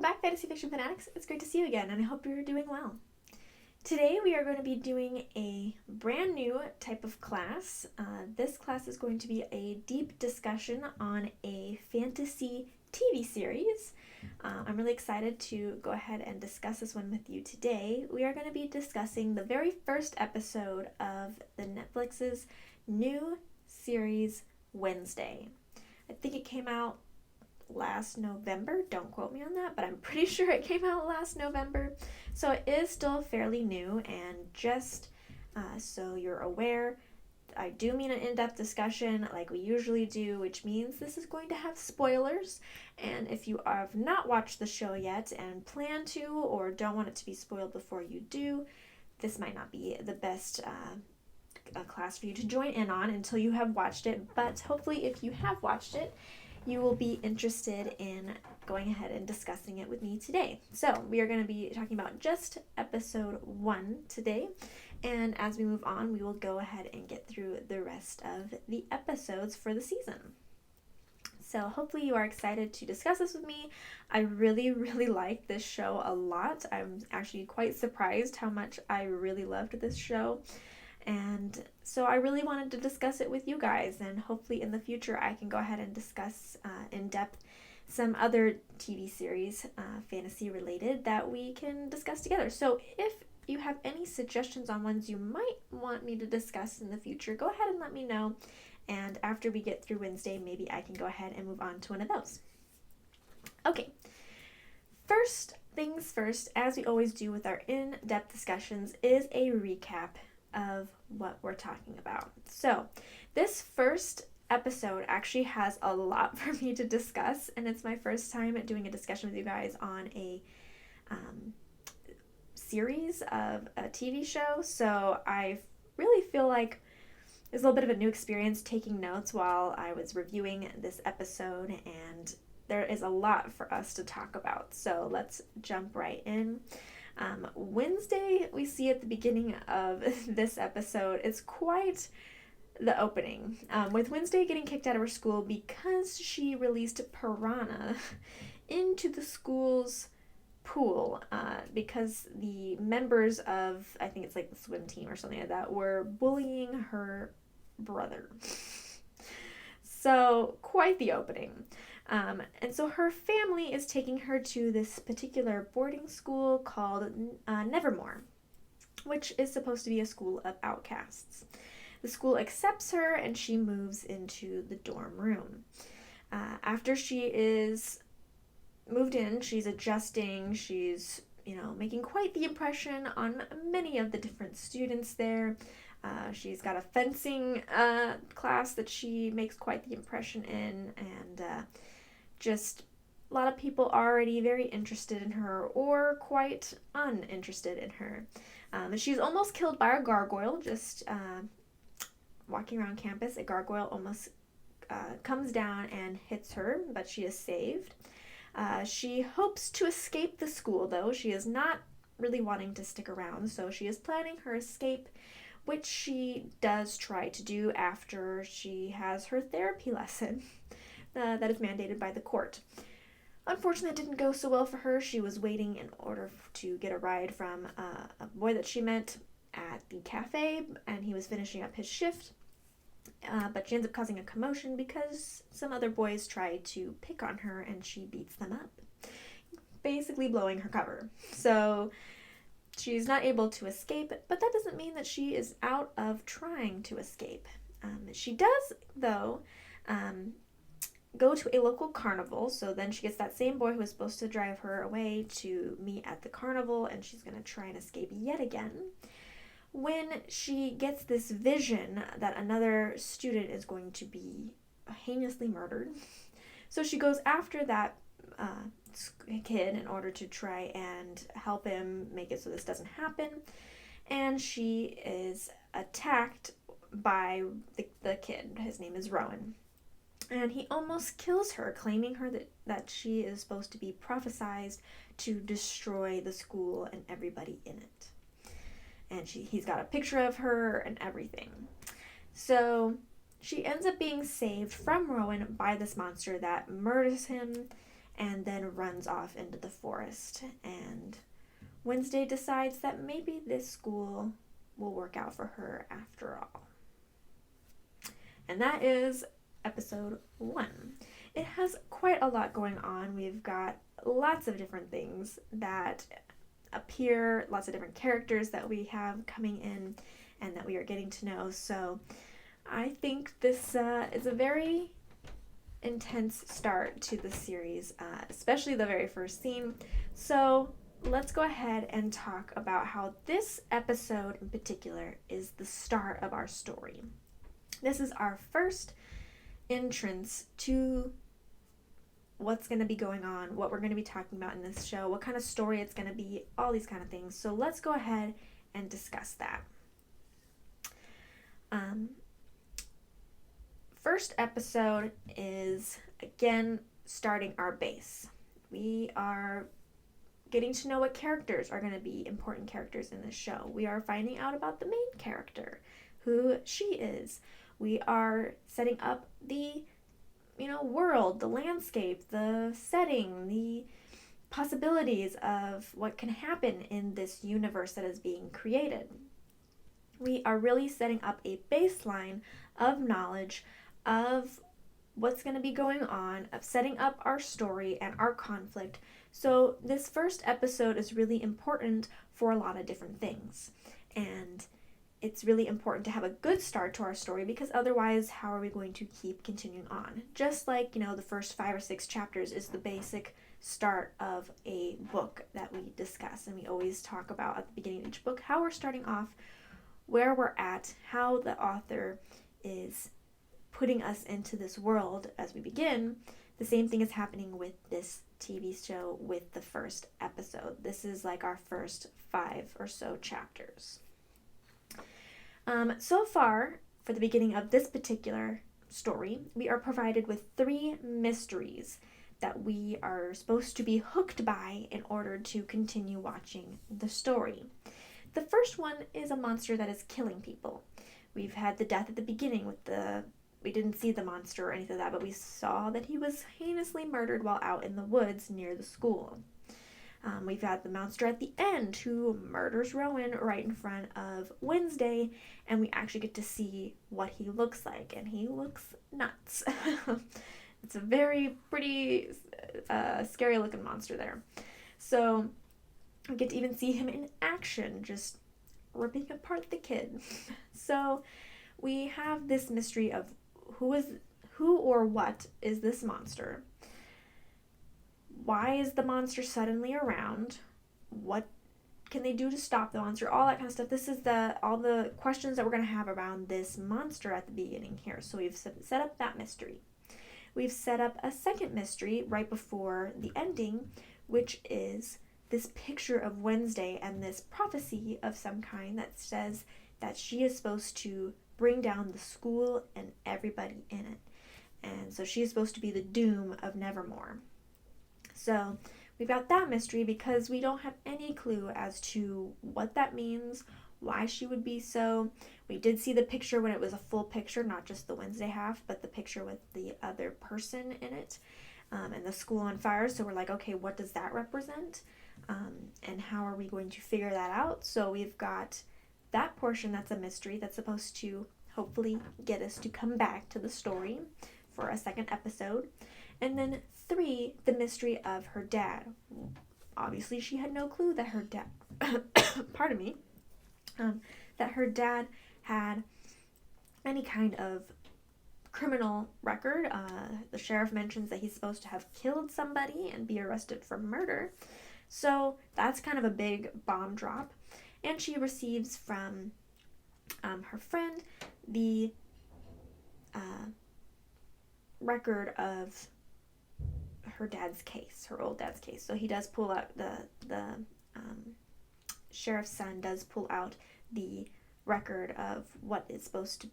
back, Fantasy Fiction Fanatics. It's great to see you again, and I hope you're doing well. Today we are going to be doing a brand new type of class. This class is going to be a deep discussion on a fantasy TV series. I'm really excited to go ahead and discuss this one with you today. We are going to be discussing the very first episode of the Netflix's new series, Wednesday. I think it came out last November. Don't quote me on that, but I'm pretty sure it came out last November. So it is still fairly new, and just so you're aware, I do mean an in-depth discussion like we usually do, which means this is going to have spoilers. And if you have not watched the show yet and plan to, or don't want it to be spoiled before you do, this might not be the best class for you to join in on until you have watched it. But hopefully, if you have watched it, you will be interested in going ahead and discussing it with me today. So we are going to be talking about just episode 1 today. And as we move on, we will go ahead and get through the rest of the episodes for the season. So hopefully you are excited to discuss this with me. I really, really like this show a lot. I'm actually quite surprised how much I really loved this show. And so I really wanted to discuss it with you guys, and hopefully in the future I can go ahead and discuss in depth some other TV series, fantasy related, that we can discuss together. So if you have any suggestions on ones you might want me to discuss in the future, go ahead and let me know. And after we get through Wednesday, maybe I can go ahead and move on to one of those. Okay, first things first, as we always do with our in-depth discussions, is a recap of what we're talking about. So this first episode actually has a lot for me to discuss, and it's my first time doing a discussion with you guys on a series of a TV show, so I really feel like it's a little bit of a new experience taking notes while I was reviewing this episode, and there is a lot for us to talk about, so let's jump right in. Wednesday, we see at the beginning of this episode, it's quite the opening. With Wednesday getting kicked out of her school because she released piranha into the school's pool because the members of, I think it's like the swim team or something like that, were bullying her brother. So, quite the opening. And so her family is taking her to this particular boarding school called Nevermore, which is supposed to be a school of outcasts. The school accepts her, and she moves into the dorm room. After she is moved in, she's adjusting, she's, making quite the impression on many of the different students there. She's got a fencing class that she makes quite the impression in, and just a lot of people already very interested in her or quite uninterested in her. She's almost killed by a gargoyle just walking around campus. A gargoyle almost comes down and hits her, but she is saved. She hopes to escape the school, though. She is not really wanting to stick around, so she is planning her escape, which she does try to do after she has her therapy lesson that is mandated by the court. Unfortunately, it didn't go so well for her. She was waiting in order to get a ride from a boy that she met at the cafe, and he was finishing up his shift. But she ends up causing a commotion because some other boys try to pick on her, and she beats them up, basically blowing her cover. So she's not able to escape, but that doesn't mean that she is out of trying to escape. She does, though, go to a local carnival, so then she gets that same boy who was supposed to drive her away to meet at the carnival, and she's going to try and escape yet again, when she gets this vision that another student is going to be heinously murdered. So she goes after that kid in order to try and help him make it so this doesn't happen, and she is attacked by the kid. His name is Rowan. And he almost kills her, claiming her that she is supposed to be prophesized to destroy the school and everybody in it. And he's got a picture of her and everything. So she ends up being saved from Rowan by this monster that murders him and then runs off into the forest. And Wednesday decides that maybe this school will work out for her after all. And that is episode 1. It has quite a lot going on. We've got lots of different things that appear, lots of different characters that we have coming in and that we are getting to know. So I think this is a very intense start to the series, especially the very first scene. So let's go ahead and talk about how this episode in particular is the start of our story. This is our first entrance to what's going to be going on, what we're going to be talking about in this show, what kind of story it's going to be, all these kind of things. So let's go ahead and discuss that. First episode is, again, starting our base. We are getting to know what characters are going to be important characters in this show. We are finding out about the main character, who she is. We are setting up the world, the landscape, the setting, the possibilities of what can happen in this universe that is being created. We are really setting up a baseline of knowledge of what's going to be going on, of setting up our story and our conflict. So this first episode is really important for a lot of different things. And it's really important to have a good start to our story, because otherwise, how are we going to keep continuing on? Just like, the first 5 or 6 chapters is the basic start of a book that we discuss. And we always talk about at the beginning of each book how we're starting off, where we're at, how the author is putting us into this world as we begin. The same thing is happening with this TV show with the first episode. This is like our first 5 or so chapters. So far, for the beginning of this particular story, we are provided with 3 mysteries that we are supposed to be hooked by in order to continue watching the story. The first one is a monster that is killing people. We've had the death at the beginning we didn't see the monster or anything like that, but we saw that he was heinously murdered while out in the woods near the school. We've had the monster at the end who murders Rowan right in front of Wednesday, and we actually get to see what he looks like, and he looks nuts. It's a pretty scary looking monster there. So we get to even see him in action, just ripping apart the kid. So we have this mystery of who or what is this monster? Why is the monster suddenly around? What can they do to stop the monster? All that kind of stuff. This is all the questions that we're going to have around this monster at the beginning here. So we've set up that mystery. We've set up a second mystery right before the ending, which is this picture of Wednesday and this prophecy of some kind that says that she is supposed to bring down the school and everybody in it. And so she is supposed to be the doom of Nevermore. So we've got that mystery because we don't have any clue as to what that means, why she would be so. We did see the picture when it was a full picture, not just the Wednesday half, but the picture with the other person in it, and the school on fire. So we're like, okay, what does that represent? And how are we going to figure that out? So we've got that portion that's a mystery that's supposed to hopefully get us to come back to the story for a second episode. And then 3, the mystery of her dad. Obviously, she had no clue that her dad, pardon me, that her dad had any kind of criminal record. The sheriff mentions that he's supposed to have killed somebody and be arrested for murder. So that's kind of a big bomb drop. And she receives from her friend the record of her dad's case, her old dad's case. So he does pull out the sheriff's son does pull out the record of what is supposed to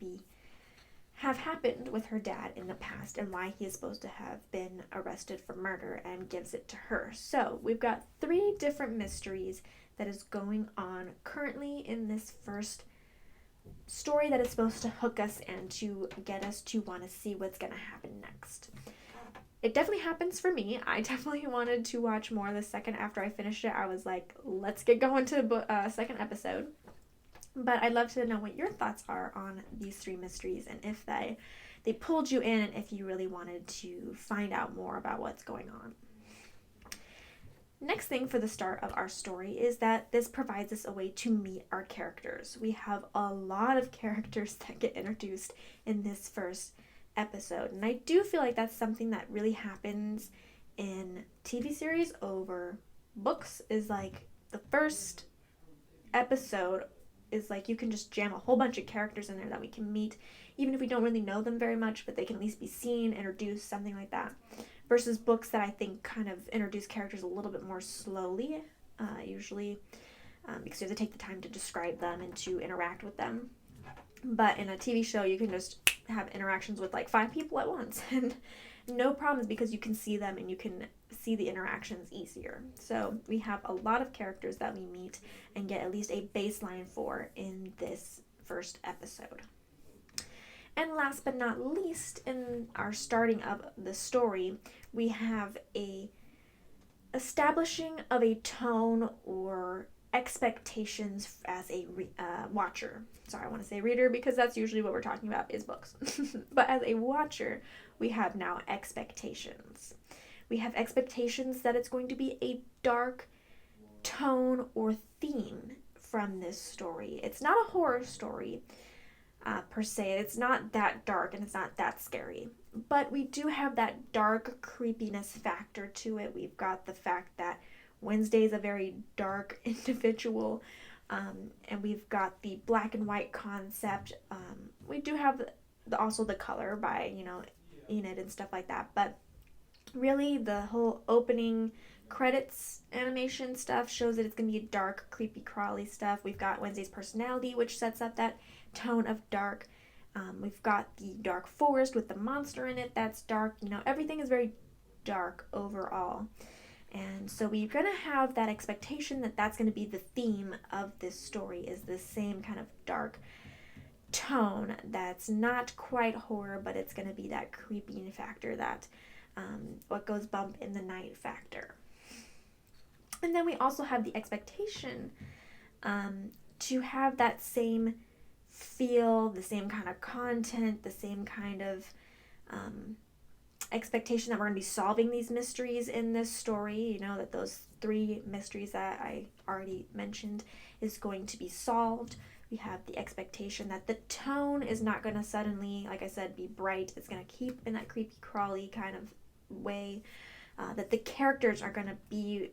have happened with her dad in the past and why he is supposed to have been arrested for murder, and gives it to her. So we've got 3 different mysteries that is going on currently in this first story that is supposed to hook us and to get us to want to see what's going to happen next. It definitely happens for me. I definitely wanted to watch more. The second after I finished it, I was like, let's get going to the second episode. But I'd love to know what your thoughts are on these three mysteries and if they pulled you in and if you really wanted to find out more about what's going on. Next thing for the start of our story is that this provides us a way to meet our characters. We have a lot of characters that get introduced in this first episode, and I do feel like that's something that really happens in TV series over books. Is like the first episode is like you can just jam a whole bunch of characters in there that we can meet, even if we don't really know them very much, but they can at least be seen, introduced, something like that. Versus books that I think kind of introduce characters a little bit more slowly, usually because you have to take the time to describe them and to interact with them. But in a TV show, you can just have interactions with like 5 people at once and no problems because you can see them and you can see the interactions easier. So we have a lot of characters that we meet and get at least a baseline for in this first episode. And last but not least, in our starting of the story, we have a establishing of a tone or expectations as a watcher. Sorry, I want to say reader because that's usually what we're talking about is books. But as a watcher, we have now expectations. We have expectations that it's going to be a dark tone or theme from this story. It's not a horror story. Per se, it's not that dark and it's not that scary, but we do have that dark creepiness factor to it. We've got the fact that Wednesday is a very dark individual, and we've got the black and white concept. We do have also the color by Enid and stuff like that, but really the whole opening credits animation stuff shows that it's going to be dark, creepy, crawly stuff. We've got Wednesday's personality, which sets up that tone of dark. We've got the dark forest with the monster in it that's dark. Everything is very dark overall. And so we're going to have that expectation that that's going to be the theme of this story, is the same kind of dark tone that's not quite horror, but it's going to be that creepy factor, that what goes bump in the night factor. And then we also have the expectation to have that same feel, the same kind of content, the same kind of expectation that we're going to be solving these mysteries in this story. That those 3 mysteries that I already mentioned is going to be solved. We have the expectation that the tone is not going to suddenly, like I said, be bright. It's going to keep in that creepy crawly kind of way. That the characters are going to be,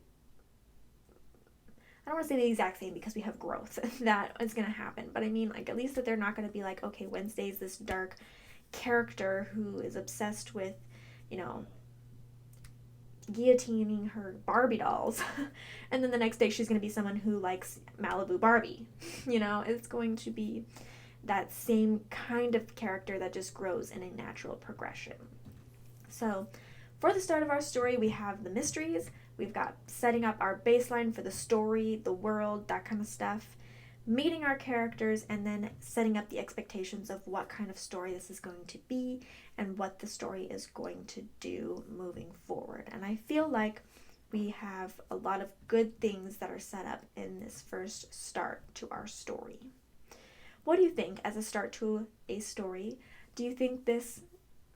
I don't want to say the exact same because we have growth that is going to happen, but I mean, like, at least that they're not going to be like, okay, Wednesday's this dark character who is obsessed with, guillotining her Barbie dolls, and then the next day she's going to be someone who likes Malibu Barbie. It's going to be that same kind of character that just grows in a natural progression. So, for the start of our story, we have the mysteries. We've got setting up our baseline for the story, the world, that kind of stuff, meeting our characters, and then setting up the expectations of what kind of story this is going to be and what the story is going to do moving forward. And I feel like we have a lot of good things that are set up in this first start to our story. What do you think as a start to a story? Do you think this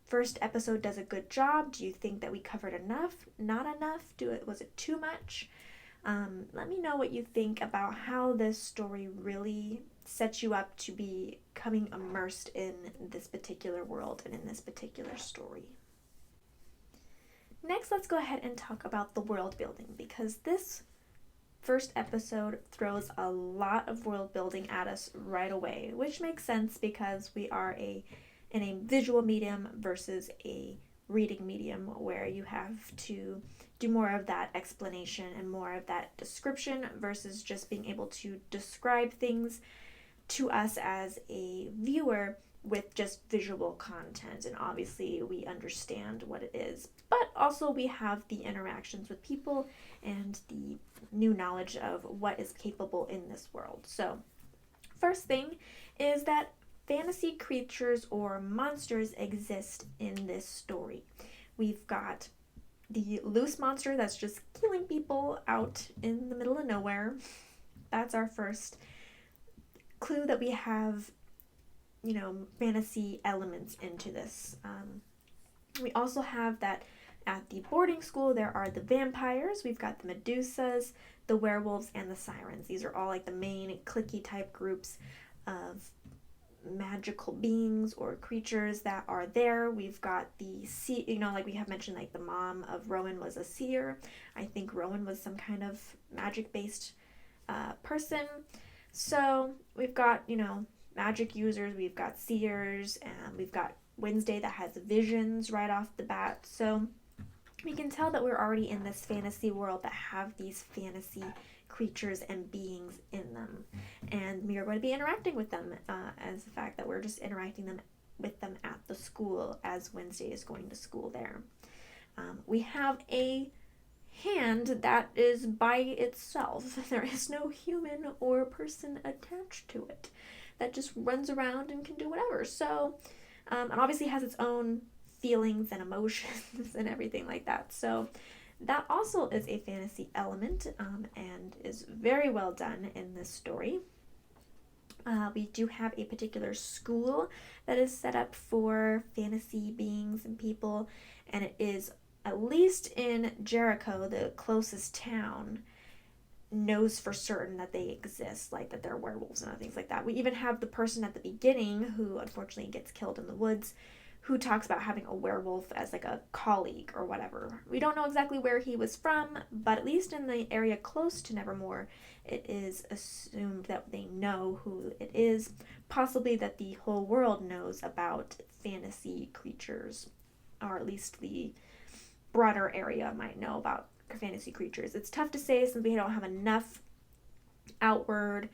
first episode does a good job? Do you think that we covered enough? Not enough? Was it too much? Let me know what you think about how this story really sets you up to be becoming immersed in this particular world and in this particular story. Next, let's go ahead and talk about the world building, because this first episode throws a lot of world building at us right away, which makes sense because we are in a visual medium versus a reading medium where you have to do more of that explanation and more of that description versus just being able to describe things to us as a viewer with just visual content. And obviously we understand what it is, but also we have the interactions with people and the new knowledge of what is capable in this world. So first thing is that fantasy creatures or monsters exist in this story. We've got the loose monster that's just killing people out in the middle of nowhere. That's our first clue that we have, fantasy elements into this. We also have that at the boarding school there are the vampires, we've got the Medusas, the werewolves, and the sirens. These are all like the main cliquey type groups of magical beings or creatures that are there. We've got the like we have mentioned, like the mom of Rowan was a seer. I think Rowan was some kind of magic based person. So we've got, magic users, we've got seers, and we've got Wednesday that has visions right off the bat. So we can tell that we're already in this fantasy world that have these fantasy creatures and beings in them, and we are going to be interacting with them, as the fact that we're just interacting with them at the school as Wednesday is going to school there. We have a hand that is by itself. There is no human or person attached to it, that just runs around and can do whatever. So and obviously has its own feelings and emotions and everything like that. So that also is a fantasy element, and is very well done in this story. We do have a particular school that is set up for fantasy beings and people, and it is, at least in Jericho, the closest town, knows for certain that they exist, like that they're werewolves and other things like that. We even have the person at the beginning who unfortunately gets killed in the woods, who talks about having a werewolf as like a colleague or whatever. We don't know exactly where he was from, but at least in the area close to Nevermore, it is assumed that they know who it is, possibly that the whole world knows about fantasy creatures, or at least the broader area might know about fantasy creatures. It's tough to say since we don't have enough outward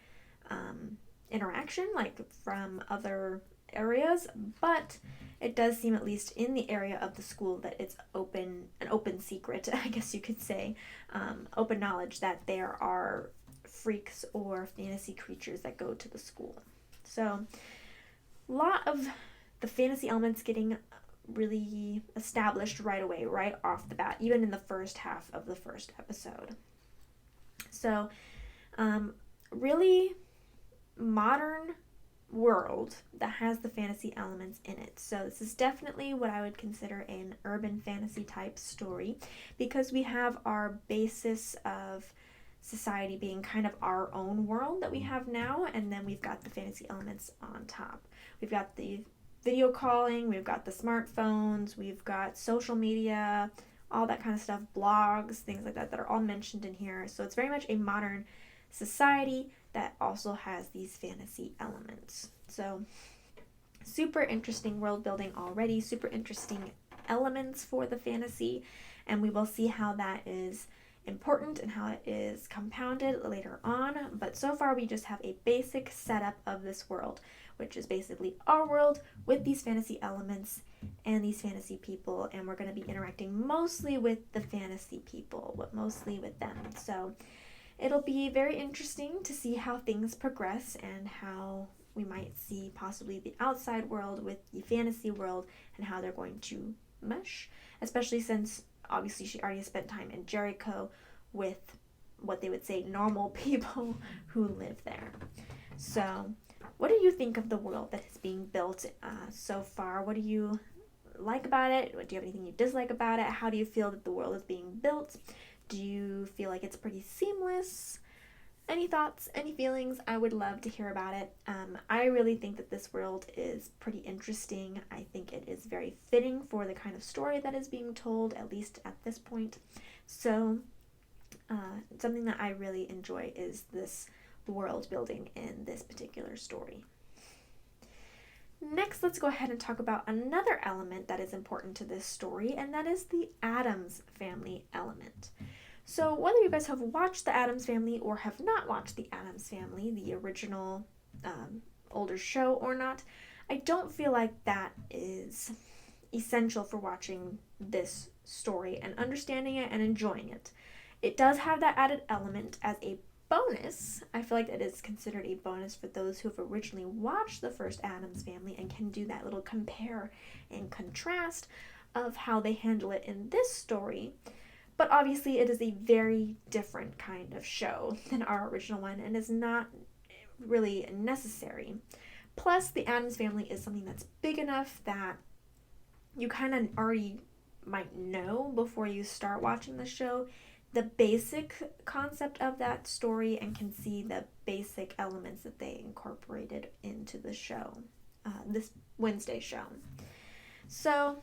interaction like from other areas, but it does seem, at least in the area of the school, that it's an open secret, I guess you could say, open knowledge that there are freaks or fantasy creatures that go to the school. So a lot of the fantasy elements getting really established right away, right off the bat, even in the first half of the first episode. So really modern world that has the fantasy elements in it. So this is definitely what I would consider an urban fantasy type story, because we have our basis of society being kind of our own world that we have now, and then we've got the fantasy elements on top. We've got the video calling, we've got the smartphones, we've got social media, all that kind of stuff, blogs, things like that are all mentioned in here. So it's very much a modern society that also has these fantasy elements. So super interesting world building already, super interesting elements for the fantasy, and we will see how that is important and how it is compounded later on. But so far we just have a basic setup of this world, which is basically our world with these fantasy elements and these fantasy people, and we're going to be interacting mostly with the fantasy people, but mostly with them. So it'll be very interesting to see how things progress and how we might see possibly the outside world with the fantasy world and how they're going to mesh, especially since obviously she already spent time in Jericho with what they would say normal people who live there. So what do you think of the world that is being built so far? What do you like about it? Do you have anything you dislike about it? How do you feel that the world is being built? Do you feel like it's pretty seamless? Any thoughts, any feelings? I would love to hear about it. I really think that this world is pretty interesting. I think it is very fitting for the kind of story that is being told, at least at this point. So something that I really enjoy is this world building in this particular story. Next, let's go ahead and talk about another element that is important to this story, and that is the Addams Family element. So whether you guys have watched the Addams Family or have not watched the Addams Family, the original older show or not, I don't feel like that is essential for watching this story and understanding it and enjoying it. It does have that added element as a bonus. I feel like it is considered a bonus for those who have originally watched the first Addams Family and can do that little compare and contrast. of how they handle it in this story. But obviously, it is a very different kind of show than our original one and is not really necessary. Plus, the Addams Family is something that's big enough that you kind of already might know before you start watching the show the basic concept of that story and can see the basic elements that they incorporated into the show, this Wednesday show. So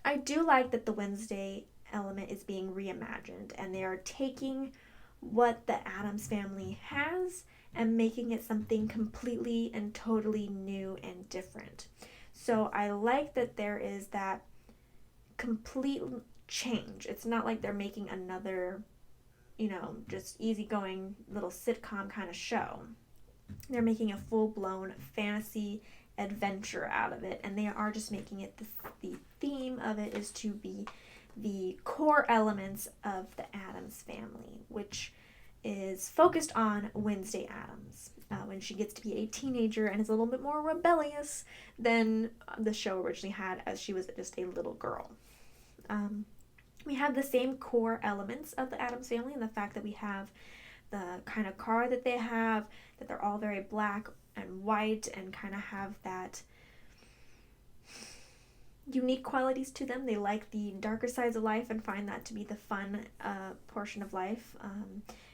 I do like that the Wednesday element is being reimagined and they are taking what the Addams Family has and making it something completely and totally new and different. So I like that there is that complete change. It's not like they're making another, just easygoing little sitcom kind of show. They're making a full-blown fantasy adventure out of it, and they are just making it the theme of it is to be the core elements of the Addams Family, which is focused on Wednesday Addams when she gets to be a teenager and is a little bit more rebellious than the show originally had, as she was just a little girl. We have the same core elements of the Addams Family, and the fact that we have the kind of car that they have, that they're all very black and white and kind of have that unique qualities to them. They like the darker sides of life and find that to be the fun portion of life.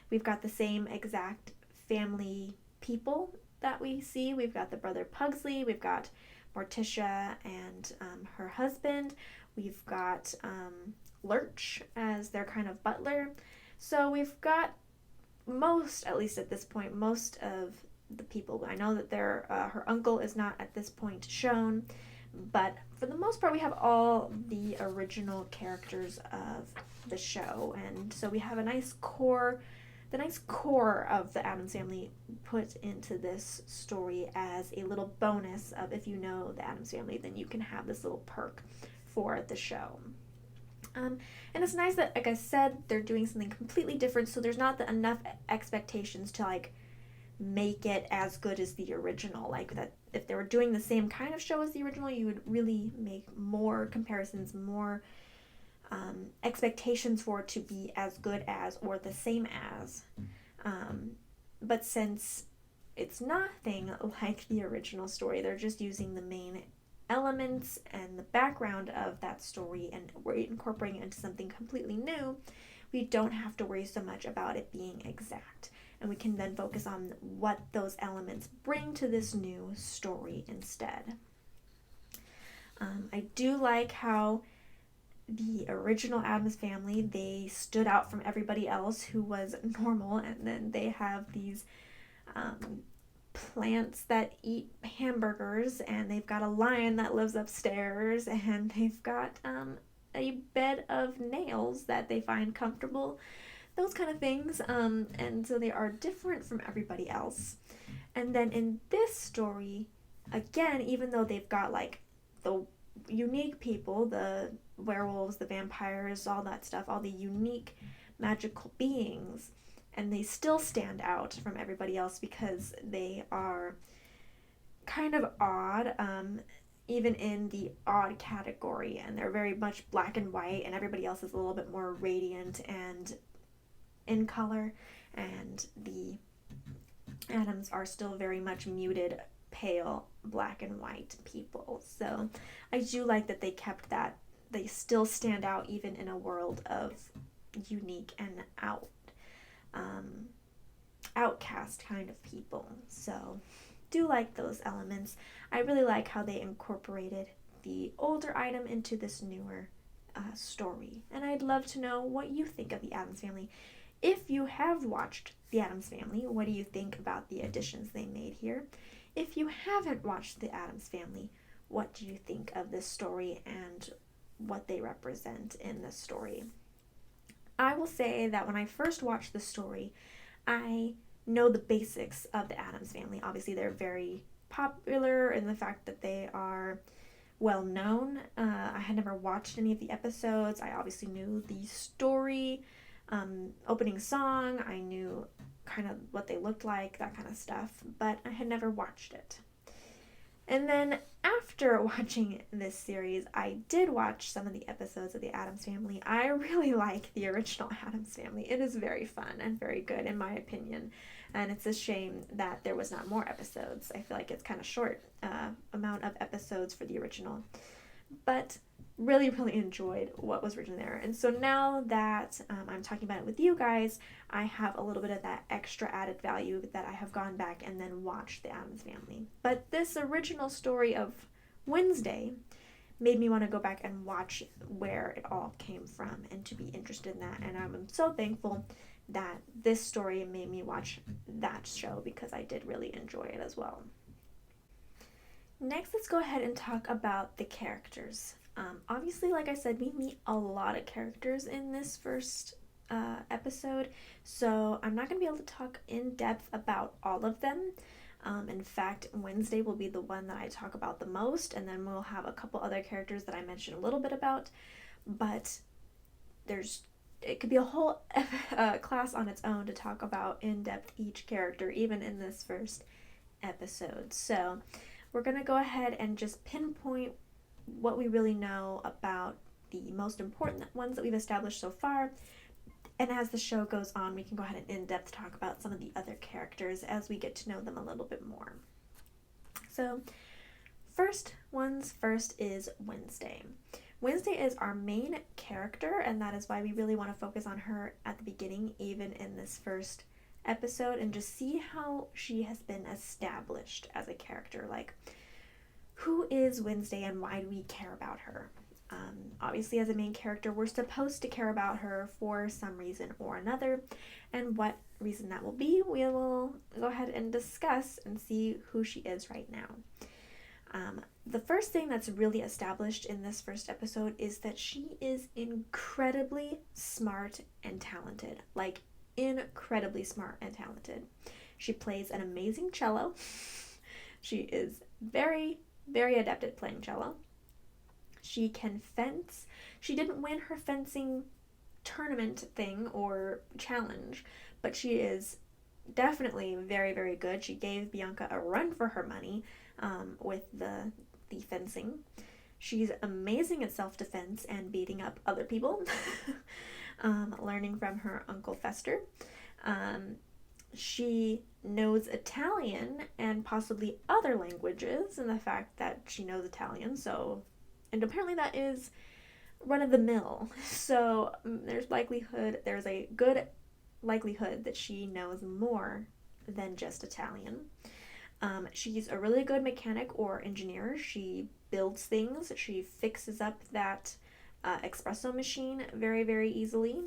We've got the same exact family people that we see. We've got the brother Pugsley, we've got Morticia and her husband, we've got Lurch as their kind of butler. So we've got at least at this point, most of the people. I know that her uncle is not at this point shown, but for the most part we have all the original characters of the show, and so we have the nice core of the Addams Family put into this story as a little bonus of, if you know the Addams Family, then you can have this little perk for the show. And it's nice that, like I said, they're doing something completely different, so there's not enough expectations to make it as good as the original. Like that, if they were doing the same kind of show as the original, you would really make more comparisons, more expectations for it to be as good as or the same as. But since it's nothing like the original story, they're just using the main elements and the background of that story and we're incorporating it into something completely new. We don't have to worry so much about it being exact, and we can then focus on what those elements bring to this new story instead. I do like how the original Addams Family, they stood out from everybody else who was normal, and then they have these plants that eat hamburgers, and they've got a lion that lives upstairs, and they've got a bed of nails that they find comfortable, those kind of things. And so they are different from everybody else. And then in this story, again, even though they've got the unique people, the werewolves, the vampires, all that stuff, all the unique magical beings, and they still stand out from everybody else because they are kind of odd, even in the odd category, and they're very much black and white, and everybody else is a little bit more radiant and in color, and the Addams are still very much muted, pale, black and white people. So I do like that they kept that. They still stand out even in a world of unique and outcast kind of people. So do like those elements. I really like how they incorporated the older item into this newer story. And I'd love to know what you think of the Addams Family. If you have watched the Addams Family, what do you think about the additions they made here? If you haven't watched the Addams Family, what do you think of this story and what they represent in this story? I will say that when I first watched the story, I know the basics of the Addams Family. Obviously, they're very popular in the fact that they are well known. I had never watched any of the episodes. I obviously knew the story, opening song. I knew kind of what they looked like, that kind of stuff, but I had never watched it. And then after watching this series, I did watch some of the episodes of the Addams Family. I really like the original Addams Family. It is very fun and very good in my opinion. And it's a shame that there was not more episodes. I feel like it's kind of short amount of episodes for the original. But really, really enjoyed what was written there. And so now that I'm talking about it with you guys, I have a little bit of that extra added value that I have gone back and then watched the Addams Family. But this original story of Wednesday made me want to go back and watch where it all came from and to be interested in that. And I'm so thankful that this story made me watch that show because I did really enjoy it as well. Next, let's go ahead and talk about the characters. Obviously, like I said, we meet a lot of characters in this first episode, so I'm not going to be able to talk in depth about all of them. In fact, Wednesday will be the one that I talk about the most, and then we'll have a couple other characters that I mentioned a little bit about, but it could be a whole class on its own to talk about in depth each character, even in this first episode. So we're going to go ahead and just pinpoint what we really know about the most important ones that we've established so far. And as the show goes on, we can go ahead and in-depth talk about some of the other characters as we get to know them a little bit more. So, first is Wednesday. Wednesday is our main character, and that is why we really want to focus on her at the beginning, even in this first episode, and just see how she has been established as a character. Like, who is Wednesday and why do we care about her? Obviously, as a main character, we're supposed to care about her for some reason or another, and what reason that will be, we will go ahead and discuss and see who she is right now. The first thing that's really established in this first episode is that she is incredibly smart and talented. Like, incredibly smart and talented. She plays an amazing cello. She is very, very adept at playing cello. She can fence. She didn't win her fencing tournament thing or challenge, but she is definitely very, very good. She gave Bianca a run for her money with the fencing. She's amazing at self-defense and beating up other people, learning from her Uncle Fester. She knows Italian and possibly other languages, and the fact that she knows Italian, and apparently that is run-of-the-mill. So there's a good likelihood that she knows more than just Italian. She's a really good mechanic or engineer. She builds things. She fixes up that espresso machine very, very easily.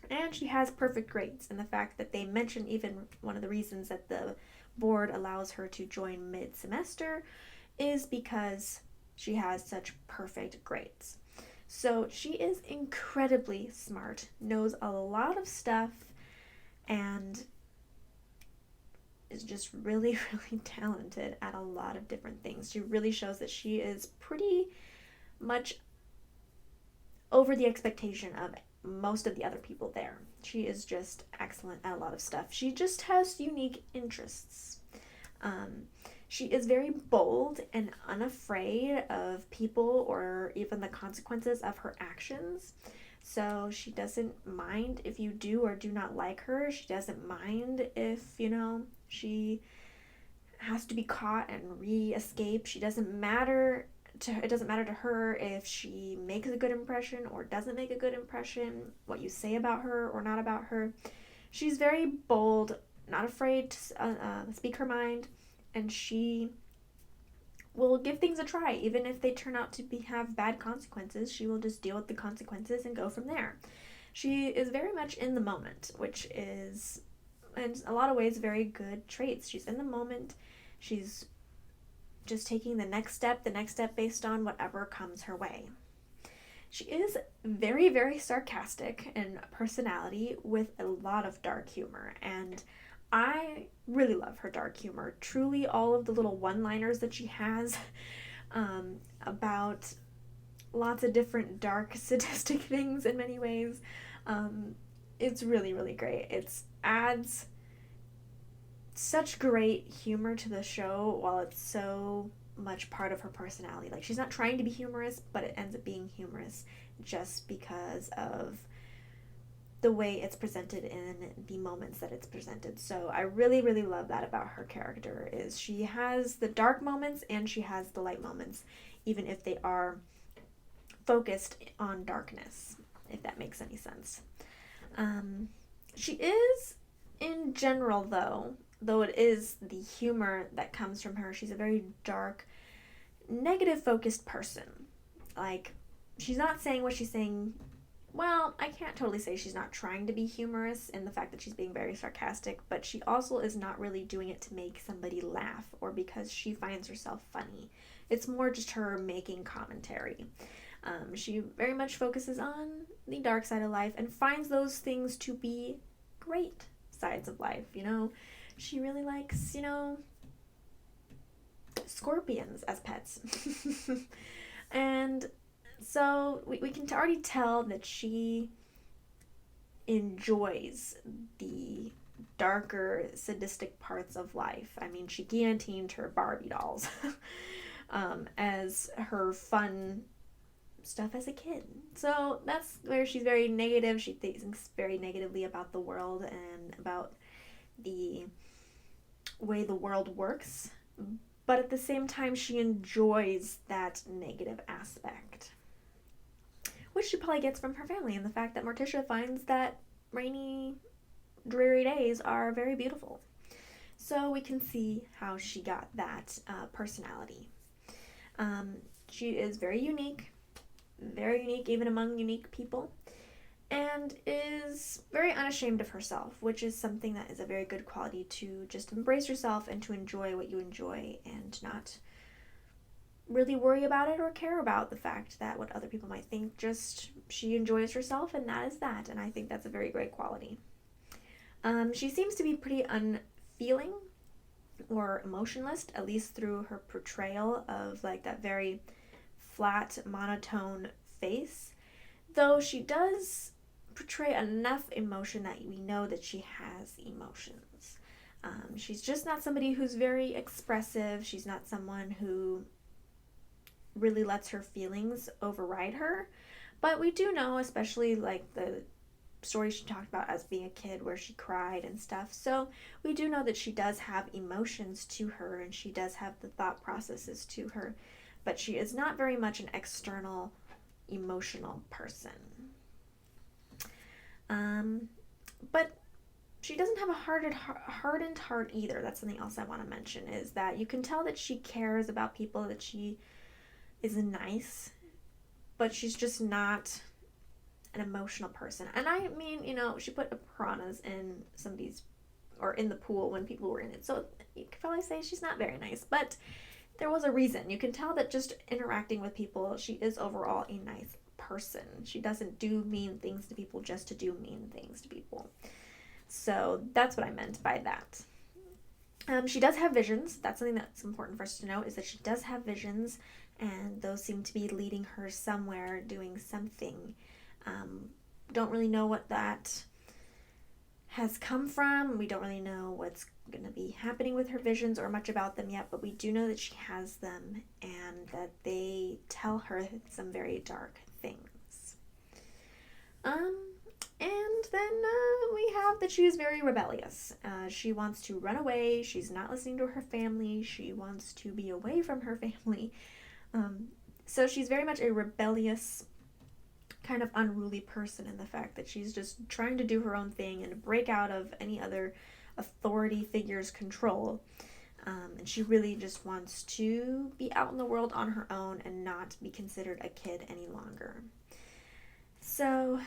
And she has perfect grades. And the fact that they mention even one of the reasons that the board allows her to join mid-semester is because she has such perfect grades. So she is incredibly smart, knows a lot of stuff, and is just really, really talented at a lot of different things. She really shows that she is pretty much over the expectation of most of the other people there. She is just excellent at a lot of stuff. She just has unique interests. She is very bold and unafraid of people or even the consequences of her actions. So she doesn't mind if you do or do not like her. She doesn't mind if, she has to be caught and re-escape. It doesn't matter to her if she makes a good impression or doesn't make a good impression, what you say about her or not about her. She's very bold, not afraid to speak her mind, and she will give things a try. Even if they turn out to have bad consequences, she will just deal with the consequences and go from there. She is very much in the moment, which is, in a lot of ways, very good traits. She's in the moment. She's just taking the next step based on whatever comes her way. She is very, very sarcastic in personality with a lot of dark humor, and I really love her dark humor. Truly, all of the little one-liners that she has about lots of different dark, sadistic things in many ways. It's really, really great. It adds such great humor to the show while it's so much part of her personality. Like, she's not trying to be humorous, but it ends up being humorous just because of the way it's presented in the moments that it's presented. So I really, really love that about her character, is she has the dark moments and she has the light moments, even if they are focused on darkness, if that makes any sense. She is, in general, though it is the humor that comes from her, she's a very dark, negative focused person. Like, she's not saying what she's saying. Well, I can't totally say she's not trying to be humorous in the fact that she's being very sarcastic, but she also is not really doing it to make somebody laugh or because she finds herself funny. It's more just her making commentary. She very much focuses on the dark side of life and finds those things to be great sides of life. She really likes, scorpions as pets. And so we can already tell that she enjoys the darker, sadistic parts of life. I mean, she guillotined her Barbie dolls as her fun stuff as a kid. So that's where she's very negative. She thinks very negatively about the world and about the way the world works. But at the same time, she enjoys that negative aspect, which she probably gets from her family and the fact that Morticia finds that rainy, dreary days are very beautiful. So we can see how she got that personality. She is very unique even among unique people, and is very unashamed of herself, which is something that is a very good quality, to just embrace yourself and to enjoy what you enjoy and not really worry about it or care about the fact that what other people might think. Just, she enjoys herself, and that is that, and I think that's a very great quality. She seems to be pretty unfeeling or emotionless, at least through her portrayal of like that very flat, monotone face, though she does portray enough emotion that we know that she has emotions. She's just not somebody who's very expressive. She's not someone who really lets her feelings override her, but we do know, especially like the story she talked about as being a kid where she cried and stuff, so we do know that she does have emotions to her and she does have the thought processes to her, but she is not very much an external emotional person. But she doesn't have a hardened heart either. That's something else I want to mention, is that you can tell that she cares about people, that she is nice, but she's just not an emotional person. And I mean, she put piranhas in in the pool when people were in it, so you could probably say she's not very nice, but there was a reason. You can tell that just interacting with people, she is overall a nice person. She doesn't do mean things to people just to do mean things to people. So that's what I meant by that. She does have visions. That's something that's important for us to know, is that she does have visions, and those seem to be leading her somewhere, doing something. Don't really know what that has come from. We don't really know what's going to be happening with her visions or much about them yet, but we do know that she has them and that they tell her some very dark things. And then we have that she is very rebellious. She wants to run away. She's not listening to her family. She wants to be away from her family. So she's very much a rebellious, kind of unruly person, in the fact that she's just trying to do her own thing and break out of any other authority figure's control. And she really just wants to be out in the world on her own and not be considered a kid any longer. So,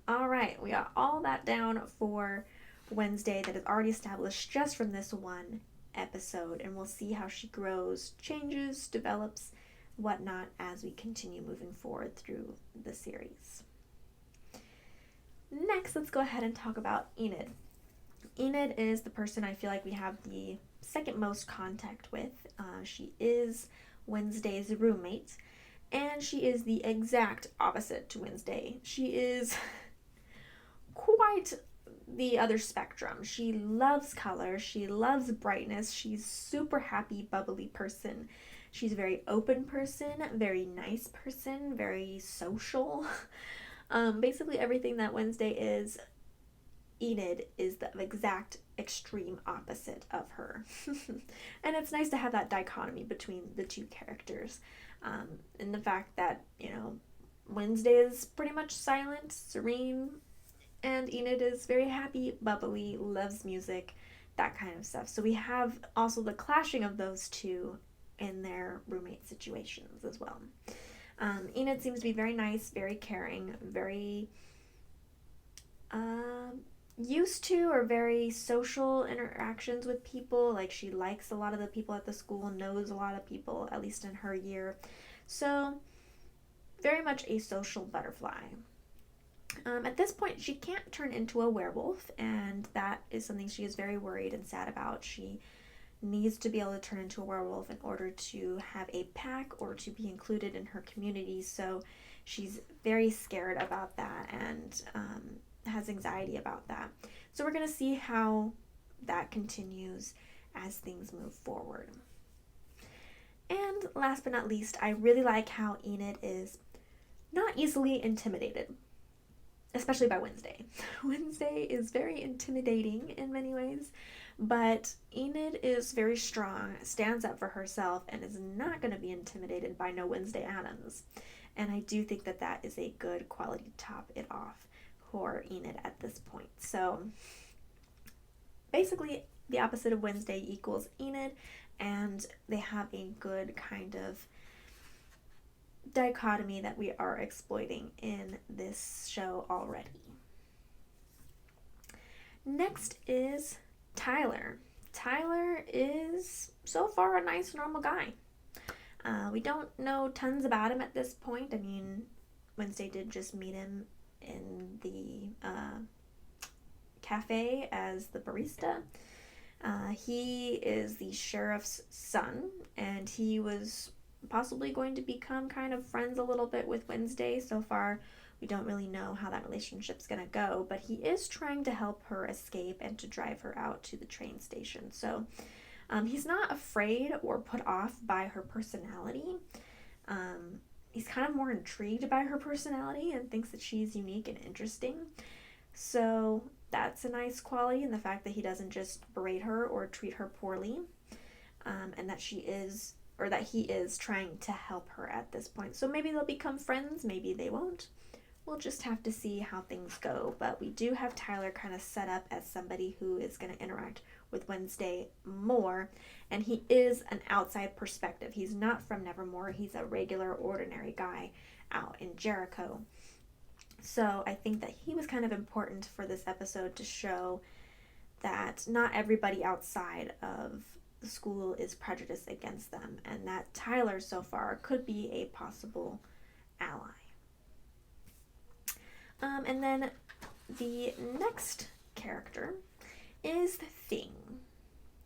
all right, we got all that down for Wednesday that is already established just from this one episode, and we'll see how she grows, changes, develops, whatnot as we continue moving forward through the series. Next, let's go ahead and talk about Enid. Enid is the person I feel like we have the second most contact with. She is Wednesday's roommate, and she is the exact opposite to Wednesday. She is quite the other spectrum. She loves color, she loves brightness, she's super happy, bubbly person. She's a very open person, very nice person, very social. Basically everything that Wednesday is, Enid is the exact extreme opposite of her. And it's nice to have that dichotomy between the two characters. And the fact that, Wednesday is pretty much silent, serene, and Enid is very happy, bubbly, loves music, that kind of stuff. So we have also the clashing of those two in their roommate situations as well. Enid seems to be very nice, very caring, very used to or very social interactions with people. Like, she likes a lot of the people at the school, knows a lot of people, at least in her year. So, very much a social butterfly. At this point, she can't turn into a werewolf, and that is something she is very worried and sad about. She needs to be able to turn into a werewolf in order to have a pack or to be included in her community. So she's very scared about that and has anxiety about that. So we're going to see how that continues as things move forward. And last but not least, I really like how Enid is not easily intimidated, especially by Wednesday. Wednesday is very intimidating in many ways, but Enid is very strong, stands up for herself, and is not going to be intimidated by no Wednesday Addams. And I do think that that is a good quality to top it off for Enid at this point. So basically, the opposite of Wednesday equals Enid, and they have a good kind of dichotomy that we are exploiting in this show already. Next is Tyler. Tyler is so far a nice, normal guy. We don't know tons about him at this point. I mean, Wednesday did just meet him in the cafe as the barista. He is the sheriff's son, and he was possibly going to become kind of friends a little bit with Wednesday. So far, we don't really know how that relationship's going to go, but he is trying to help her escape and to drive her out to the train station. So he's not afraid or put off by her personality. He's kind of more intrigued by her personality and thinks that she's unique and interesting. So that's a nice quality, in the fact that he doesn't just berate her or treat her poorly, and that he is trying to help her at this point. So maybe they'll become friends, maybe they won't. We'll just have to see how things go. But we do have Tyler kind of set up as somebody who is going to interact with Wednesday more, and he is an outside perspective. He's not from Nevermore. He's a regular, ordinary guy out in Jericho. So I think that he was kind of important for this episode to show that not everybody outside of the school is prejudiced against them, and that Tyler so far could be a possible ally. And then the next character is Thing.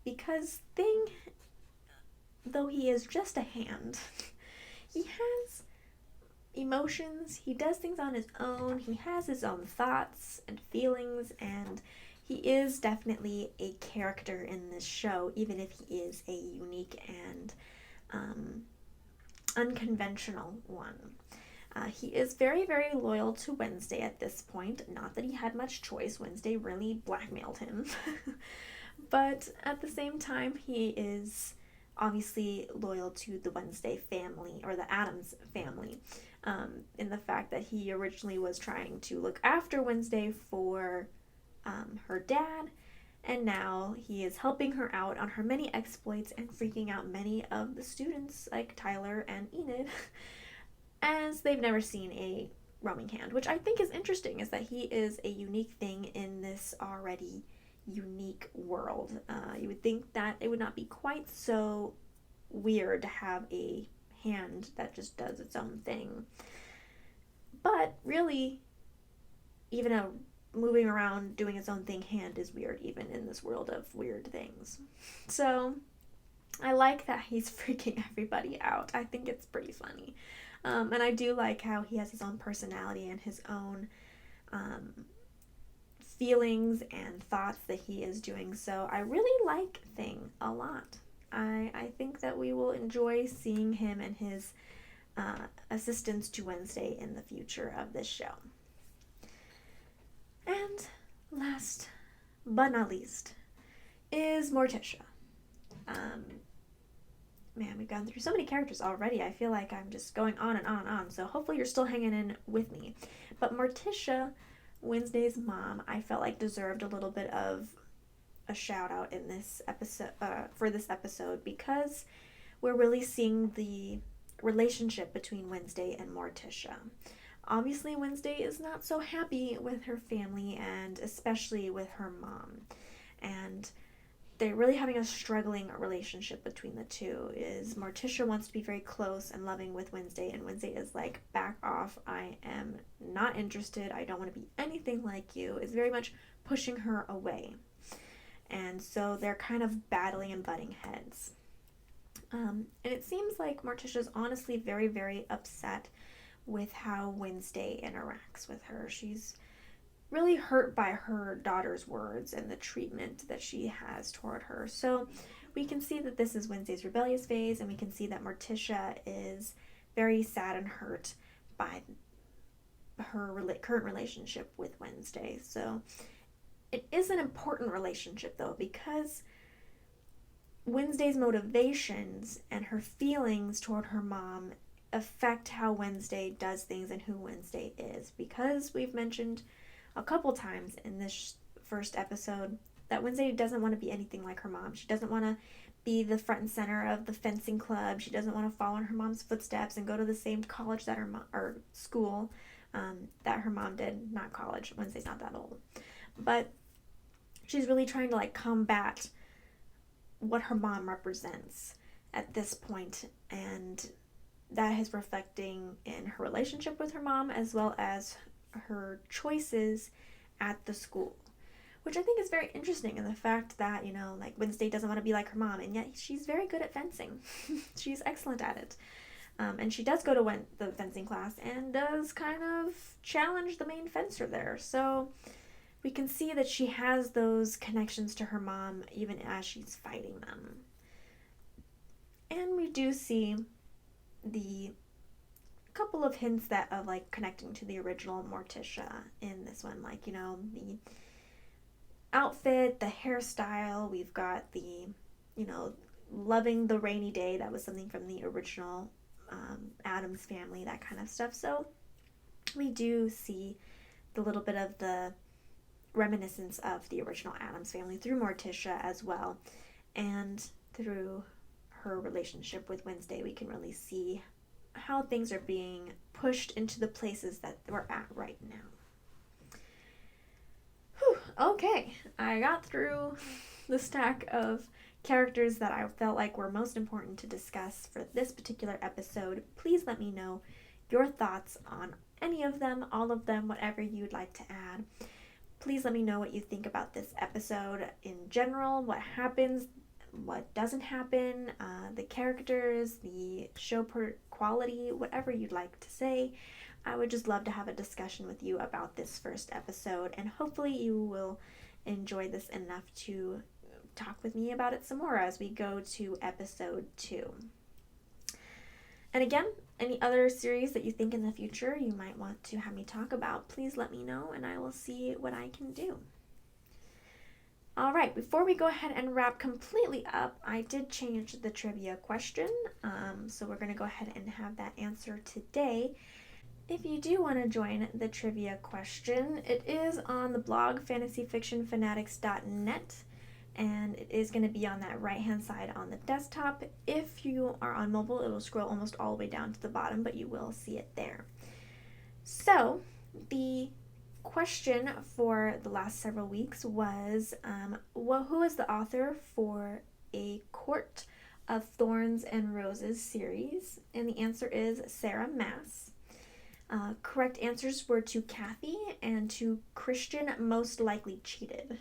Because Thing, though he is just a hand, he has emotions, he does things on his own, he has his own thoughts and feelings, and he is definitely a character in this show, even if he is a unique and unconventional one. He is very, very loyal to Wednesday at this point. Not that he had much choice. Wednesday really blackmailed him. But at the same time, he is obviously loyal to the Wednesday family, or the Addams family, in the fact that he originally was trying to look after Wednesday for her dad, and now he is helping her out on her many exploits and freaking out many of the students like Tyler and Enid as they've never seen a roaming hand, which I think is interesting, is that he is a unique thing in this already unique world. You would think that it would not be quite so weird to have a hand that just does its own thing. But really, even a moving around doing its own thing hand is weird, even in this world of weird things. So I like that he's freaking everybody out. I think it's pretty funny. And I do like how he has his own personality and his own feelings and thoughts that he is doing. So I really like Thing a lot. I think that we will enjoy seeing him and his assistance to Wednesday in the future of this show. And last but not least is Morticia. Man, we've gone through so many characters already. I feel like I'm just going on and on and on. So hopefully you're still hanging in with me. But Morticia, Wednesday's mom, I felt like deserved a little bit of a shout out in this episode, for this episode, because we're really seeing the relationship between Wednesday and Morticia. Obviously, Wednesday is not so happy with her family, and especially with her mom. And they're really having a struggling relationship between the two. Is Morticia wants to be very close and loving with Wednesday, and Wednesday is like, back off, I am not interested, I don't want to be anything like you, is very much pushing her away. And so they're kind of battling and butting heads. And it seems like Morticia's honestly very, very upset with how Wednesday interacts with her. She's really hurt by her daughter's words and the treatment that she has toward her. So we can see that this is Wednesday's rebellious phase, and we can see that Morticia is very sad and hurt by her current relationship with Wednesday. So it is an important relationship, though, because Wednesday's motivations and her feelings toward her mom affect how Wednesday does things and who Wednesday is. Because we've mentioned a couple times in this first episode that Wednesday doesn't want to be anything like her mom. She doesn't want to be the front and center of the fencing club. She doesn't want to follow in her mom's footsteps and go to the same college that her or school that her mom did. Not college. Wednesday's not that old. But she's really trying to combat what her mom represents at this point, and that is reflecting in her relationship with her mom as well as her choices at the school, which I think is very interesting in the fact that, Wednesday doesn't want to be like her mom, and yet she's very good at fencing. She's excellent at it. And she does go to the fencing class and does kind of challenge the main fencer there. So we can see that she has those connections to her mom even as she's fighting them. And we do see the couple of hints of connecting to the original Morticia in this one, the outfit, the hairstyle. We've got the loving the rainy day. That was something from the original Addams Family, that kind of stuff. So we do see the little bit of the reminiscence of the original Addams Family through Morticia as well, and through her relationship with Wednesday. We can really see how things are being pushed into the places that we're at right now. Whew, okay, I got through the stack of characters that I felt like were most important to discuss for this particular episode. Please let me know your thoughts on any of them, all of them, whatever you'd like to add. Please let me know what you think about this episode in general, what happens, what doesn't happen, the characters, the show quality, whatever you'd like to say. I would just love to have a discussion with you about this first episode, and hopefully you will enjoy this enough to talk with me about it some more as we go to episode 2. And again, any other series that you think in the future you might want to have me talk about, please let me know and I will see what I can do. Alright, before we go ahead and wrap completely up, I did change the trivia question, so we're going to go ahead and have that answer today. If you do want to join the trivia question, it is on the blog fantasyfictionfanatics.net, and it is going to be on that right hand side on the desktop. If you are on mobile, it will scroll almost all the way down to the bottom, but you will see it there. So the question for the last several weeks was who is the author for A Court of Thorns and Roses series, and the answer is Sarah Maas. Correct answers were to Kathy and to Christian Most Likely Cheated.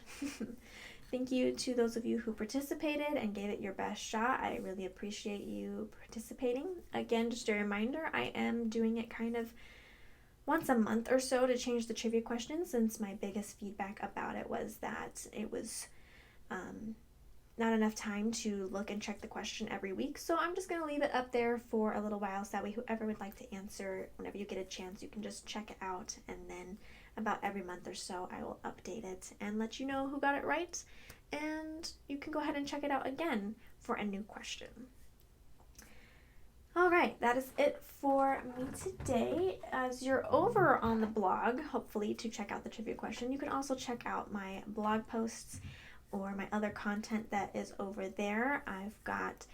Thank you to those of you who participated and gave it your best shot. I really appreciate you participating. Again, just a reminder, I am doing it kind of once a month or so to change the trivia question, since my biggest feedback about it was that it was not enough time to look and check the question every week. So I'm just going to leave it up there for a little while so that way whoever would like to answer, whenever you get a chance, you can just check it out, and then about every month or so I will update it and let you know who got it right, and you can go ahead and check it out again for a new question. Alright, that is it for me today. As you're over on the blog, hopefully to check out the trivia question, you can also check out my blog posts or my other content that is over there. I've got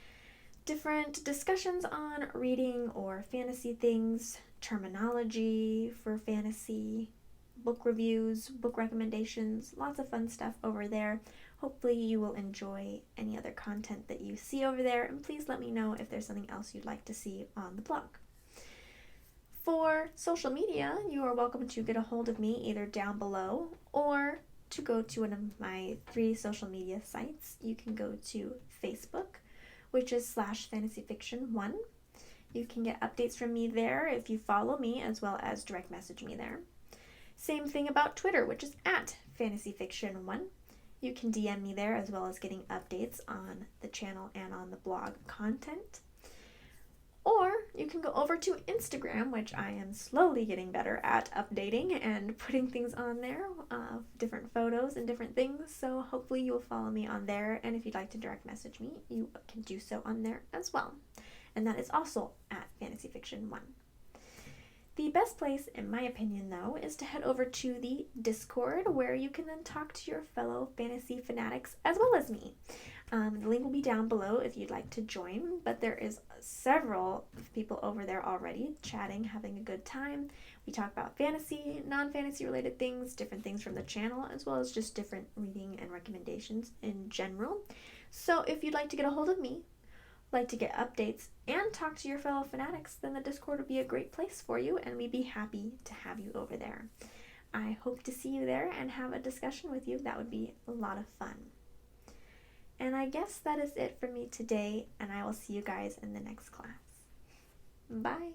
different discussions on reading or fantasy things, terminology for fantasy, book reviews, book recommendations, lots of fun stuff over there. Hopefully you will enjoy any other content that you see over there, and please let me know if there's something else you'd like to see on the blog. For social media, you are welcome to get a hold of me either down below or to go to one of my 3 social media sites. You can go to Facebook, which is /fantasyfiction1. You can get updates from me there if you follow me, as well as direct message me there. Same thing about Twitter, which is @fantasyfiction1. You can DM me there, as well as getting updates on the channel and on the blog content. Or you can go over to Instagram, which I am slowly getting better at updating and putting things on there, different photos and different things. So hopefully you'll follow me on there. And if you'd like to direct message me, you can do so on there as well. And that is also @fantasyfiction1. The best place, in my opinion, though, is to head over to the Discord, where you can then talk to your fellow fantasy fanatics as well as me. The link will be down below if you'd like to join, but there is several people over there already chatting, having a good time. We talk about fantasy, non-fantasy related things, different things from the channel, as well as just different reading and recommendations in general. So if you'd like to get a hold of me, like to get updates, and talk to your fellow fanatics, then the Discord would be a great place for you, and we'd be happy to have you over there. I hope to see you there and have a discussion with you. That would be a lot of fun. And I guess that is it for me today, and I will see you guys in the next class. Bye!